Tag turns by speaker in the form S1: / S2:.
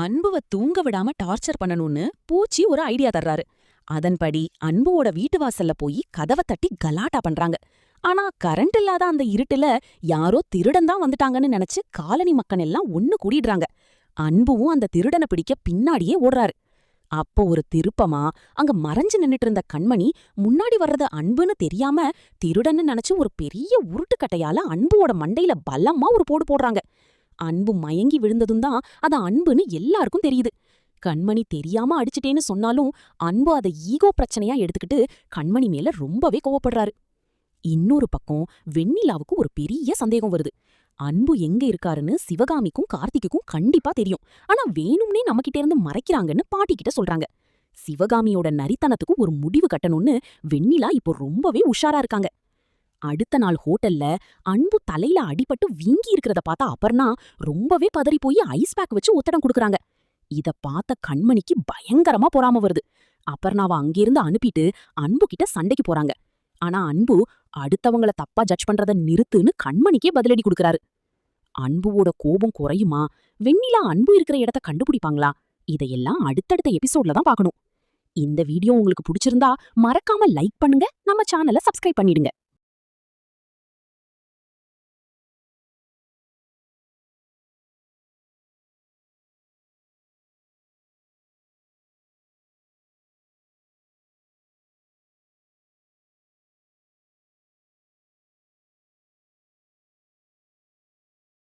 S1: அன்புவ தூங்க விடாம டார்ச்சர் பண்ணணும்னு பூச்சி ஒரு ஐடியா தர்றாரு. அதன்படி அன்புவோட வீட்டு வாசல்ல போய் கதவை தட்டி கலாட்டா பண்றாங்க. ஆனா கரண்ட் இல்லாத அந்த இருட்டுல யாரோ திருடன் தான் வந்துட்டாங்கன்னு நினைச்சு காலனி மக்கள் எல்லாம் ஒண்ணு கூடிடுறாங்க. அன்புவும் அந்த திருடனை பிடிக்க பின்னாடியே ஓடுறாரு. அப்போ ஒரு திருப்பமா அங்க மறைஞ்சு நின்னுட்டு இருந்த கண்மணி முன்னாடி வர்றது அன்புன்னு தெரியாம திருடன்னு நினைச்சு ஒரு பெரிய உருட்டுக்கட்டையால அன்புவோட மண்டையில பலமா ஒரு போடு போடுறாங்க. அன்பு மயங்கி விழுந்ததும் தான் அது அன்புன்னு எல்லாருக்கும் தெரியுது. கண்மணி தெரியாம அடிச்சிட்டேன்னு சொன்னாலும் அன்பு அதை ஈகோ பிரச்சனையா எடுத்துக்கிட்டு கண்மணி மேல ரொம்பவே கோவப்படுறாரு. இன்னொரு பக்கம் வெண்ணிலாவுக்கு ஒரு பெரிய சந்தேகம் வருது. அன்பு எங்க இருக்காருன்னு சிவகாமிக்கும் கார்த்திக்குக்கும் கண்டிப்பா தெரியும். ஆனா வேணும்னே நம்மகிட்ட இருந்து மறைக்கிறாங்கன்னு பாட்டி கிட்ட சொல்றாங்க. சிவகாமியோட நரித்தனத்துக்கு ஒரு முடிவு கட்டணும்னு வெண்ணிலா இப்போ ரொம்பவே உஷாரா இருக்காங்க. அடுத்த நாள் ஹோட்டல்ல அன்பு தலையில அடிபட்டு வீங்கி இருக்கிறத பார்த்தா அபர்ணா ரொம்பவே பதறி போய் ஐஸ் பேக் வச்சு ஒத்தடம் குடுக்கறாங்க. இத பார்த்த கண்மணிக்கு பயங்கரமா பொறாம வருது. அபர்ணாவை அங்கிருந்து அனுப்பிட்டு அன்பு கிட்ட சண்டைக்கு போறாங்க. ஆனா அன்பு அடுத்தவங்கள தப்பா ஜட்ஜ் பண்றத நிறுத்துன்னு கண்மணிக்கே பதிலடி குடுக்கறாரு. அன்புவோட கோபம் குறையுமா? வெண்ணிலா அன்பு இருக்கிற இடத்த கண்டுபிடிப்பாங்களா? இதையெல்லாம் அடுத்தடுத்த எபிசோட்ல தான் பார்க்கணும். இந்த வீடியோ உங்களுக்கு பிடிச்சிருந்தா மறக்காம லைக் பண்ணுங்க, நம்ம சேனலை சப்ஸ்கிரைப் பண்ணிடுங்க.